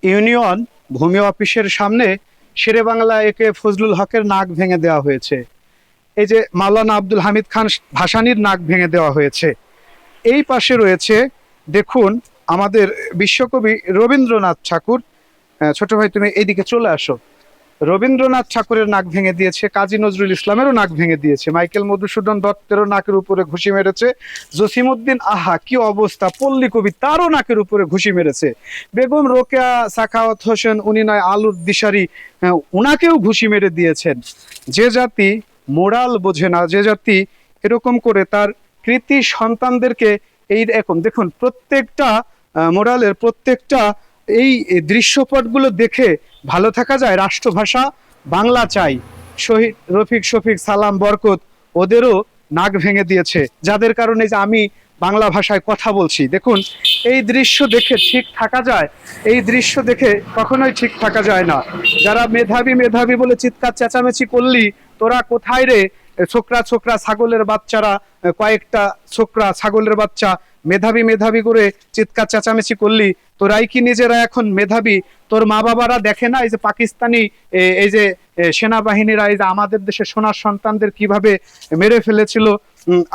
Union ভূমি অফিসের সামনে শেরেবাংলা একে ফজলুল হকের নাক ভেঙে দেওয়া হয়েছে। এই যে মাওলানা আব্দুল হামিদ খান ভাসানীর নাক ভেঙে দেওয়া হয়েছে। এই পাশে রয়েছে দেখুন আমাদের বিশ্বকবি রবীন্দ্রনাথ ঠাকুর। ছোট ভাই তুমি এইদিকে চলে আসো। রবীন্দ্রনাথ ঠাকুরের নাক ভেঙে দিয়েছে, কাজী নজরুল ইসলামেরও নাক ভেঙে দিয়েছে, মাইকেল মধুসূদন দত্তেরও নাকের উপরে ঘুষি মেরেছে, জসিমউদ্দিন আহা কি অবস্থা, পল্লী কবি তারও নাকের উপরে ঘুষি মেরেছে, বেগম রোকেয়া সাখাওয়াত হোসেন উনি নয় আলুর দিশারি উনাকেও ঘুষি মেরে দিয়েছেন। যে জাতি মোরাল বোঝে না, যে জাতি এরকম করে তার কৃতি সন্তানদেরকে এই রকম দেখুন প্রত্যেকটা মোরালের প্রত্যেকটা এই দৃশ্যপটগুলো দেখে ভালো থাকা যায়। রাষ্ট্রভাষা বাংলা চাই। শহীদ রফিক শফিক সালাম বরকত ওদেরও নাক ভেঙে দিয়েছে, যাদের কারণে যে আমি বাংলা ভাষায় কথা বলছি। দেখুন এই দৃশ্য দেখে ঠিক থাকা যায়? এই দৃশ্য দেখে কখনোই ঠিক থাকা যায় না। যারা মেধাবী মেধাবী বলে চিৎকার চেঁচামেচি করলি, তোরা কোথায় রে ছোকরা ছোকরা ছাগলের বাচ্চারা, কয়েকটা ছোকরা ছাগলের বাচ্চা মেধাবী মেধাবী করে চিৎকার চেঁচামেচি করলি, তোরাই কি নিজেরা এখন মেধাবী? তোর মা বাবারা দেখে না এই যে পাকিস্তানি এই যে সেনাবাহিনীরা এই যে আমাদের দেশে সোনার সন্তানদের কিভাবে মেরে ফেলেছিল?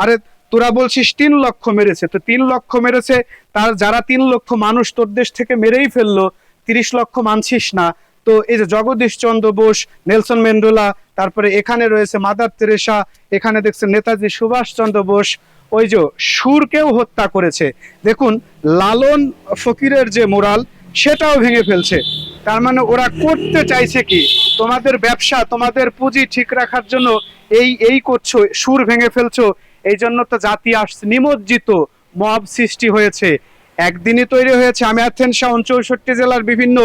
আরে তোরা বলছিস 3 লক্ষ মেরেছে, তো 3 লক্ষ মেরেছে, তার যারা 3 লক্ষ মানুষ তোর দেশ থেকে মেরেই ফেললো, 30 লক্ষ মানছিস না। তো এই যে জগদীশ চন্দ্র বোস, নেলসন ম্যান্ডেলা, তারপরে এখানে রয়েছে মাদার তেরেসা, এখানে দেখছেন নেতাজি সুভাষ চন্দ্র বোস, ওই যে সুরকেও হত্যা করেছে। দেখুন লালন ফকিরের যে মোরাল সেটাও ভেঙে ফেলছে। তার মানে ওরা করতে চাইছে কি? তোমাদের ব্যবসা তোমাদের পুঁজি ঠিক রাখার জন্য এই করছো, সুর ভেঙে ফেলছো। এই জন্য তো জাতি আসছে, নিমজ্জিত মব সৃষ্টি হয়েছে। একদিনই তৈরি হয়েছে। আমি অ্যাথেন্স 64 জেলার বিভিন্ন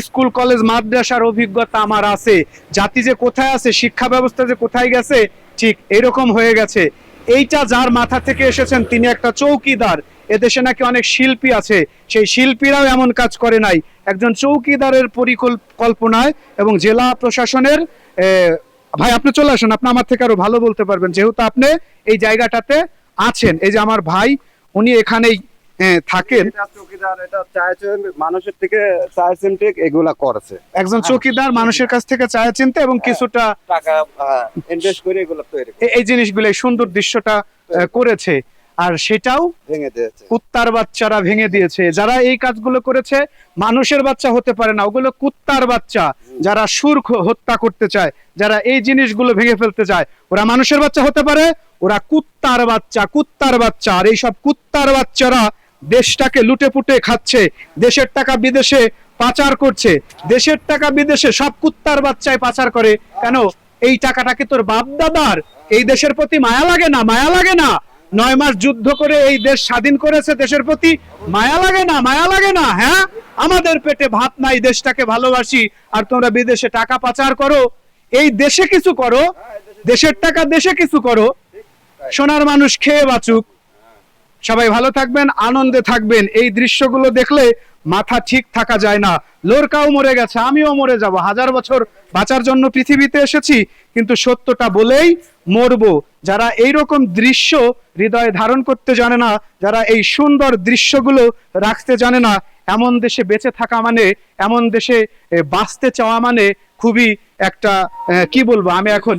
স্কুল কলেজ মাদ্রাসার অভিজ্ঞতা আমার আছে। জাতি যে কোথায় আছে, শিক্ষা ব্যবস্থা যে কোথায় গেছে, ঠিক এরকম হয়ে গেছে। এইটা যার মাথা থেকে এসেছেন তিনি একটা চৌকিদার। এদেশে নাকি অনেক শিল্পী আছে, সেই শিল্পীরাও এমন কাজ করে নাই। একজন চৌকিদারের পরিকল্পনায় এবং জেলা প্রশাসনের ভাই আপনি চলে আসুন, আপনি আমার থেকে আরো ভালো বলতে পারবেন যেহেতু আপনি এই জায়গাটাতে আছেন। এই যে আমার ভাই উনি এখানেই থাকেন। মানুষের থেকে চায় চিনতে এগুলা করেছে, একজন চৌকিদার মানুষের কাছ থেকে চায় চিনতে এবং কিছুটা টাকা ইনভেস্ট করে এগুলো তৈরি এই জিনিসগুলো সুন্দর দৃশ্যটা করেছে। আর সেটাও ভেঙে দিয়েছে, কুত্তার বাচ্চারা ভেঙে দিয়েছে। যারা এই কাজগুলো করেছে মানুষের বাচ্চা হতে পারে না, ওগুলো কুত্তার বাচ্চা। যারা সুর হত্যা করতে চায়, যারা এই জিনিসগুলো ভেঙে ফেলতে চায়, ওরা মানুষের বাচ্চা হতে পারে? ওরা কুত্তার বাচ্চা, কুত্তার বাচ্চা। আর এইসব কুত্তার বাচ্চারা দেশটাকে লুটে পুটে খাচ্ছে, দেশের টাকা বিদেশে পাচার করছে, দেশের টাকা বিদেশে সব কুত্তার বাচ্চায় পাচার করে। কেন? এই টাকাটা কি তোর বাপ দাদার? এই দেশের প্রতি মায়া লাগে না? মায়া লাগে না? 9 মাস যুদ্ধ করে এই দেশ স্বাধীন করেছে, দেশের প্রতি মায়া লাগে না? মায়া লাগে না? হ্যাঁ, আমাদের পেটে ভাত নাই, দেশটাকে ভালোবাসি, আর তোমরা বিদেশে টাকা পাচার করো। এই দেশে কিছু করো, দেশের টাকা দেশে কিছু করো, সোনার মানুষ খেয়ে বাঁচুক। সবাই ভালো থাকবেন, আনন্দে থাকবেন। এই দৃশ্যগুলো দেখলে মাথা ঠিক থাকা যায় না। লোরকাও মরে গেছে, আমিও মরে যাব। 1000 বছর বাঁচার জন্য পৃথিবীতে এসেছি, কিন্তু সত্যটা বলেই মরবো। যারা এই রকম দৃশ্য হৃদয়ে ধারণ করতে জানে না, যারা এই সুন্দর দৃশ্যগুলো রাখতে জানে না, এমন দেশে বেঁচে থাকা মানে, এমন দেশে বাঁচতে চাওয়া মানে খুবই একটা কি বলবো আমি এখন,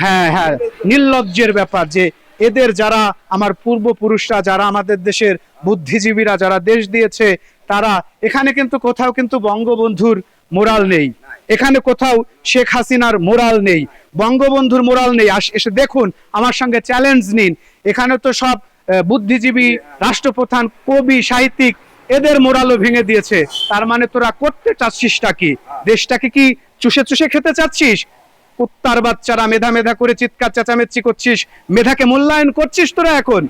হ্যাঁ নির্লজ্জের ব্যাপার। যে এদের যারা আমার পূর্বপুরুষরা, যারা আমাদের দেশের বুদ্ধিজীবীরা যারা দেশ দিয়েছে, তারা এখানে কিন্তু কোথাও কিন্তু বঙ্গবন্ধুর মোরাল নেই, এখানে কোথাও শেখ হাসিনার মোরাল নেই, বঙ্গবন্ধুর মোরাল নেই। এসে দেখুন, আমার সঙ্গে চ্যালেঞ্জ নিন। এখানে তো সব বুদ্ধিজীবী, রাষ্ট্রপ্রধান, কবি, সাহিত্যিক, এদের মোরালও ভেঙে দিয়েছে। তার মানে তোরা করতে চাচ্ছিসটা কি? দেশটাকে কি চুষে চুষে খেতে চাচ্ছিস? কুত্তার বাচ্চারা মেধা মেধা করে চিৎকার চেঁচামেচি করছিস, মেধাকে মূল্যায়ন করছিস তোরা এখন?